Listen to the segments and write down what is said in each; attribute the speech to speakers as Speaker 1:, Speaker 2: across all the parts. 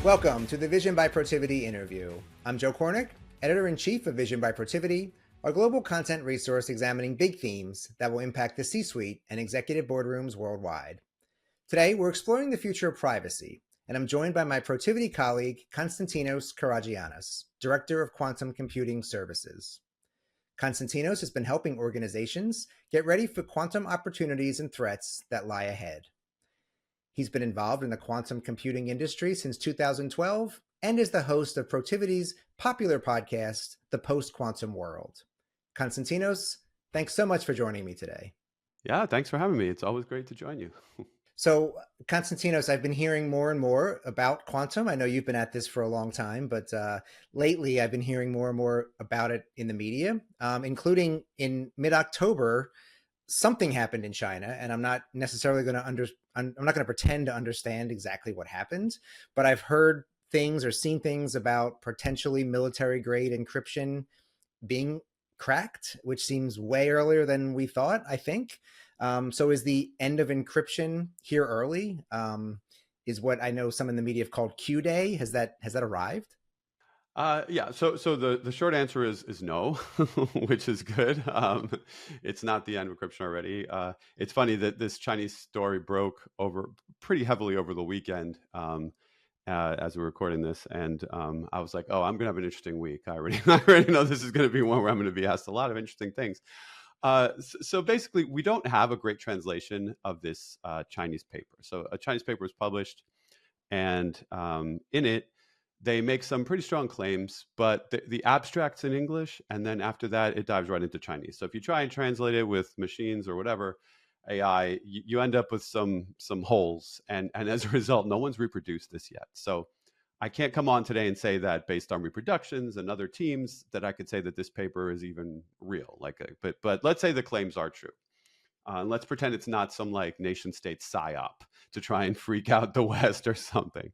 Speaker 1: Welcome to the Vision by Protiviti interview. I'm Joe Kornik, Editor-in-Chief of Vision by Protiviti, our global content resource examining big themes that will impact the C-suite and executive boardrooms worldwide. Today, we're exploring the future of privacy, and I'm joined by my Protiviti colleague, Konstantinos Karagiannis, Director of Quantum Computing Services. Konstantinos has been helping organizations get ready for quantum opportunities and threats that lie ahead. He's been involved in the quantum computing industry since 2012 and is the host of Protiviti's popular podcast, The Post-Quantum World. Konstantinos, thanks so much for joining me today.
Speaker 2: Yeah, thanks for having me. It's always great to join you.
Speaker 1: So, Konstantinos, I've been hearing more and more about quantum. I know you've been at this for a long time, but lately I've been hearing more and more about it in the media, including in mid-October, something happened in China, and I'm not necessarily going to I'm not going to pretend to understand exactly what happened, but I've heard things or seen things about potentially military grade encryption being cracked, which seems way earlier than we thought, I think. So is the end of encryption here early? Is what I know some in the media have called Q Day. Has that arrived?
Speaker 2: Yeah, so the short answer is no, which is good. It's not the end of encryption already. It's funny that this Chinese story broke over pretty heavily over the weekend as we're recording this, and I was like, oh, I'm gonna have an interesting week. I already know this is gonna be one where I'm gonna be asked a lot of interesting things. So basically, we don't have a great translation of this Chinese paper. So a Chinese paper was published, and in it, they make some pretty strong claims, but the abstract's in English, and then after that, it dives right into Chinese. So if you try and translate it with machines or whatever, AI, you end up with some holes, and as a result, no one's reproduced this yet. So I can't come on today and say that based on reproductions and other teams that I could say that this paper is even real. But let's say the claims are true. And let's pretend it's not some like nation state psyop to try and freak out the West or something.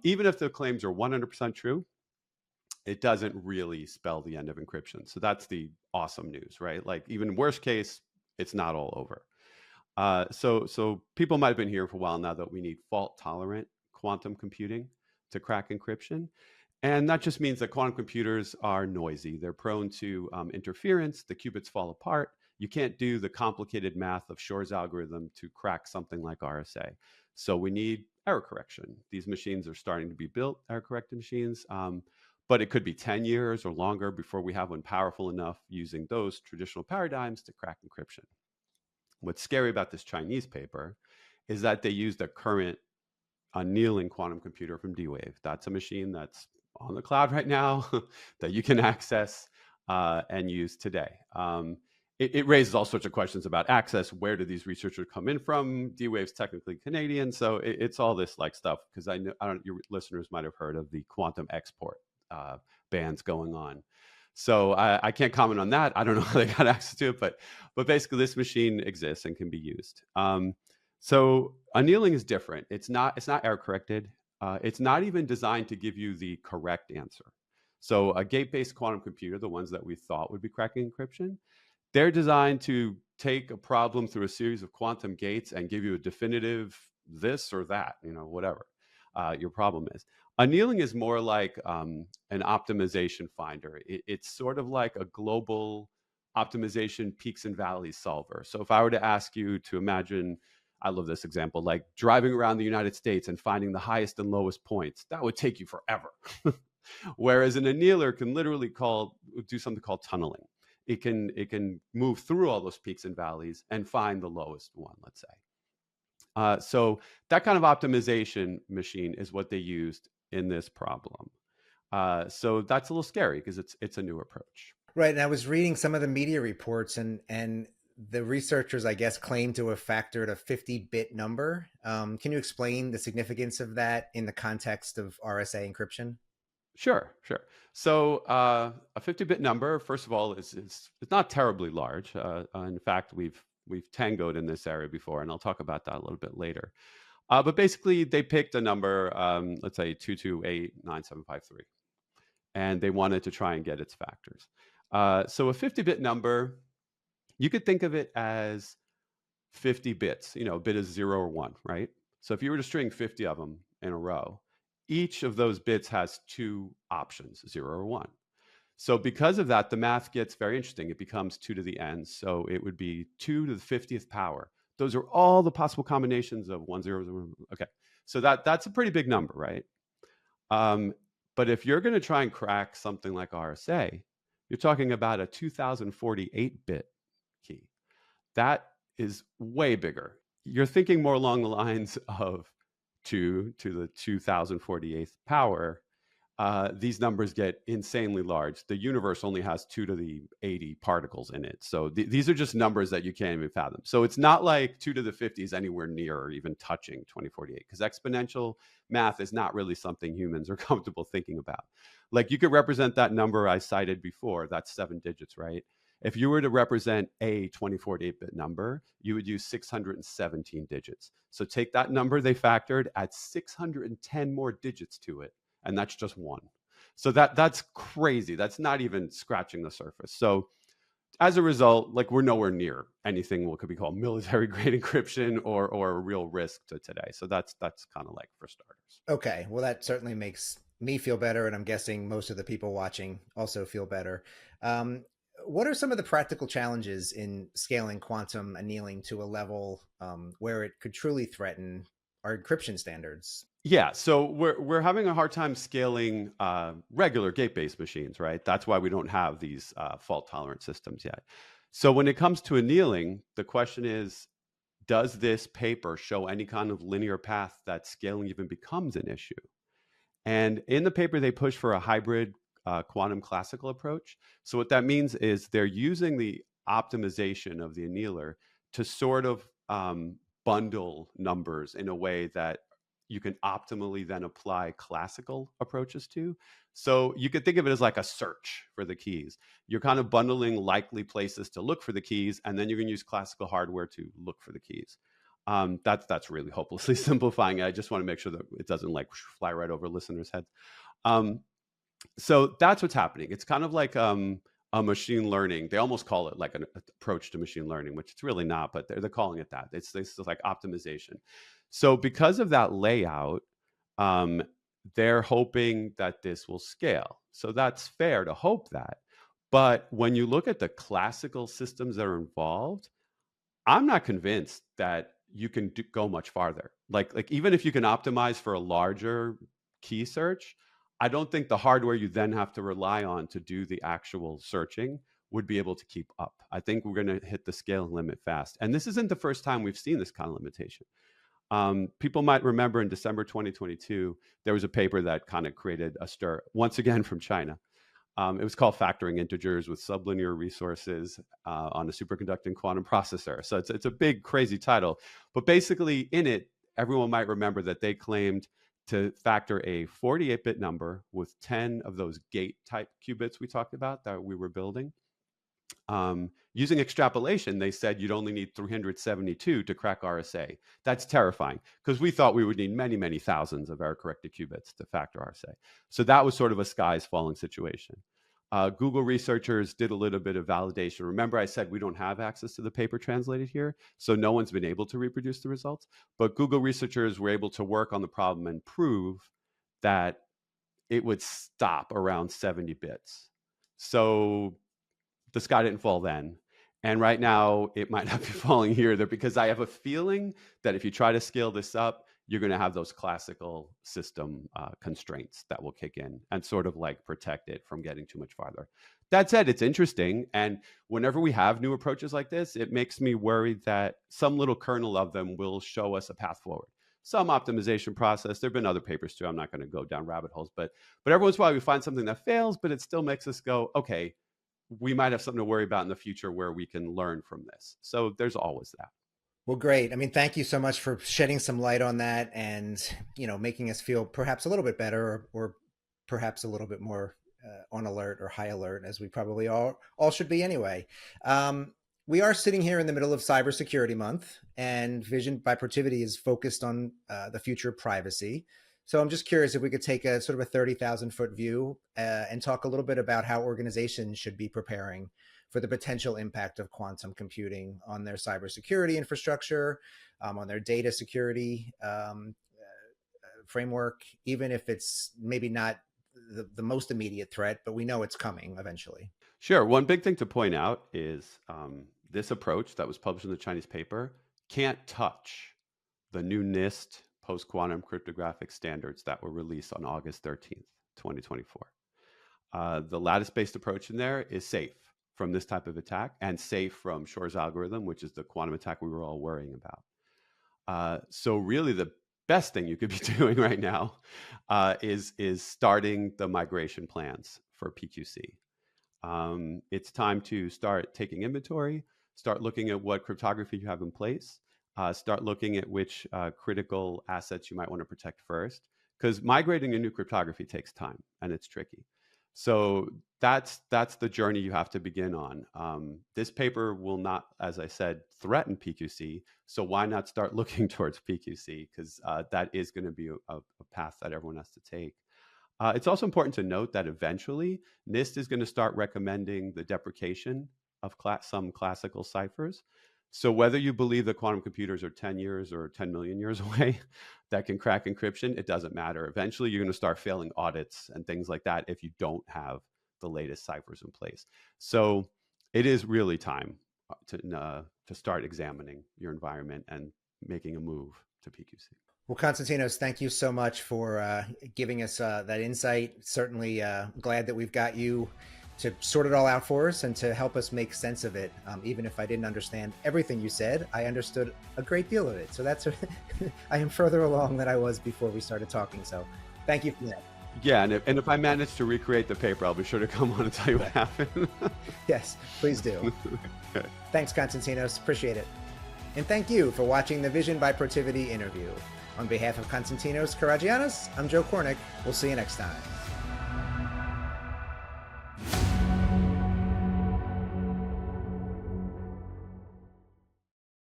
Speaker 2: Even if the claims are 100% true, it doesn't really spell the end of encryption. So that's the awesome news, right? Like even worst case, it's not all over. So people might have been hearing for a while now that we need fault tolerant quantum computing to crack encryption. And that just means that quantum computers are noisy. They're prone to interference. The qubits fall apart. You can't do the complicated math of Shor's algorithm to crack something like RSA. So we need error correction. These machines are starting to be built, error corrected machines, but it could be 10 years or longer before we have one powerful enough using those traditional paradigms to crack encryption. What's scary about this Chinese paper is that they used a current annealing quantum computer from D-Wave. That's a machine that's on the cloud right now that you can access and use today. It raises all sorts of questions about access. Where do these researchers come in from? D-Wave's technically Canadian, so it's all this like stuff, because I don't, your listeners might have heard of the quantum export bans going on. So I can't comment on that. I don't know how they got access to it, but basically this machine exists and can be used. So annealing is different. It's not error corrected. It's not even designed to give you the correct answer. So a gate-based quantum computer, the ones that we thought would be cracking encryption, they're designed to take a problem through a series of quantum gates and give you a definitive this or that, whatever your problem is. Annealing is more like an optimization finder. It's sort of like a global optimization peaks and valleys solver. So if I were to ask you to imagine, I love this example, like driving around the United States and finding the highest and lowest points, that would take you forever. Whereas an annealer can literally do something called tunneling. It can move through all those peaks and valleys and find the lowest one, let's say. So that kind of optimization machine is what they used in this problem. So that's a little scary because it's a new approach.
Speaker 1: Right. And I was reading some of the media reports, and the researchers, I guess, claim to have factored a 50-bit number. Can you explain the significance of that in the context of RSA encryption?
Speaker 2: Sure. So a 50-bit number, first of all, it's not terribly large. In fact, we've tangoed in this area before, and I'll talk about that a little bit later. But basically, they picked a number, let's say 2289753, and they wanted to try and get its factors. So a 50-bit number, you could think of it as 50 bits. A bit is 0 or 1, right? So if you were to string 50 of them in a row, each of those bits has two options, 0 or 1. So because of that, the math gets very interesting. It becomes 2 to the n. So it would be 2 to the 50th power. Those are all the possible combinations of 1, 0, 0. Okay. So that's a pretty big number, right? Um, but if you're going to try and crack something like RSA, you're talking about a 2048-bit key. That is way bigger. You're thinking more along the lines of 2 to the 2048th power. These numbers get insanely large. The universe only has 2 to the 80 particles in it. So these are just numbers that you can't even fathom. So it's not like 2 to the 50 is anywhere near or even touching 2048, because exponential math is not really something humans are comfortable thinking about. Like, you could represent that number I cited before, that's 7 digits, right? If you were to represent a 2048-bit number, you would use 617 digits. So take that number they factored, add 610 more digits to it, and that's just 1. So that's crazy. That's not even scratching the surface. So as a result, like, we're nowhere near anything what could be called military grade encryption or a real risk to today. So that's kind of like for starters.
Speaker 1: Okay, well, that certainly makes me feel better, and I'm guessing most of the people watching also feel better. Um, what are some of the practical challenges in scaling quantum annealing to a level where it could truly threaten our encryption standards?
Speaker 2: Yeah, so we're having a hard time scaling regular gate-based machines, right? That's why we don't have these fault-tolerant systems yet. So when it comes to annealing, the question is, does this paper show any kind of linear path that scaling even becomes an issue? And in the paper, they push for a hybrid quantum classical approach. So what that means is they're using the optimization of the annealer to sort of bundle numbers in a way that you can optimally then apply classical approaches to. So you could think of it as like a search for the keys. You're kind of bundling likely places to look for the keys, and then you're going to use classical hardware to look for the keys. That's really hopelessly simplifying it. I just want to make sure that it doesn't like fly right over listeners' heads. Um, so that's what's happening. It's kind of like a machine learning. They almost call it like an approach to machine learning, which it's really not, but they're calling it that. It's like optimization. So because of that layout, um, they're hoping that this will scale. So that's fair to hope that. But when you look at the classical systems that are involved, I'm not convinced that you can go much farther. Like even if you can optimize for a larger key search, I don't think the hardware you then have to rely on to do the actual searching would be able to keep up. I think we're going to hit the scaling limit fast. And this isn't the first time we've seen this kind of limitation. People might remember in December 2022, there was a paper that kind of created a stir, once again from China. It was called Factoring Integers with Sublinear Resources on a Superconducting Quantum Processor. So it's a big, crazy title. But basically, in it, everyone might remember that they claimed to factor a 48-bit number with 10 of those gate-type qubits we talked about that we were building. Using extrapolation, they said you'd only need 372 to crack RSA. That's terrifying, because we thought we would need many, many thousands of error-corrected qubits to factor RSA. So that was sort of a skies falling situation. Google researchers did a little bit of validation. Remember, I said we don't have access to the paper translated here, so no one's been able to reproduce the results. But Google researchers were able to work on the problem and prove that it would stop around 70 bits. So the sky didn't fall then. And right now, it might not be falling here either, because I have a feeling that if you try to scale this up, you're going to have those classical system constraints that will kick in and sort of like protect it from getting too much farther. That said, it's interesting. And whenever we have new approaches like this, it makes me worried that some little kernel of them will show us a path forward. Some optimization process. There have been other papers too. I'm not going to go down rabbit holes, but every once in a while we find something that fails, but it still makes us go, okay, we might have something to worry about in the future where we can learn from this. So there's always that.
Speaker 1: Well, great. I mean, thank you so much for shedding some light on that, and making us feel perhaps a little bit better, or perhaps a little bit more on alert or high alert, as we probably all should be anyway. We are sitting here in the middle of Cybersecurity Month, and Vision by Protiviti is focused on the future of privacy. So I'm just curious if we could take a sort of a 30,000-foot view and talk a little bit about how organizations should be preparing for the potential impact of quantum computing on their cybersecurity infrastructure, on their data security framework, even if it's maybe not the most immediate threat, but we know it's coming eventually?
Speaker 2: Sure. One big thing to point out is this approach that was published in the Chinese paper can't touch the new NIST post-quantum cryptographic standards that were released on August 13th, 2024. The lattice-based approach in there is safe from this type of attack and safe from Shor's algorithm, which is the quantum attack we were all worrying about. So really the best thing you could be doing right now is starting the migration plans for PQC. It's time to start taking inventory, start looking at what cryptography you have in place, start looking at which critical assets you might want to protect first, because migrating a new cryptography takes time and it's tricky. So that's the journey you have to begin on. This paper will not, as I said, threaten PQC. So why not start looking towards PQC? Because that is going to be a path that everyone has to take. It's also important to note that eventually NIST is going to start recommending the deprecation of some classical ciphers. So whether you believe that quantum computers are 10 years or 10 million years away that can crack encryption, it doesn't matter. Eventually, you're going to start failing audits and things like that if you don't have the latest ciphers in place. So it is really time to start examining your environment and making a move to PQC.
Speaker 1: Well, Konstantinos, thank you so much for giving us that insight. Certainly glad that we've got you to sort it all out for us and to help us make sense of it. Even if I didn't understand everything you said, I understood a great deal of it. So I am further along than I was before we started talking. So thank you for that.
Speaker 2: Yeah, and if I manage to recreate the paper, I'll be sure to come on and tell you what happened.
Speaker 1: Yes, please do.
Speaker 2: Okay.
Speaker 1: Thanks, Konstantinos. Appreciate it. And thank you for watching the Vision by Protiviti interview. On behalf of Konstantinos Karagiannis, I'm Joe Kornik. We'll see you next time.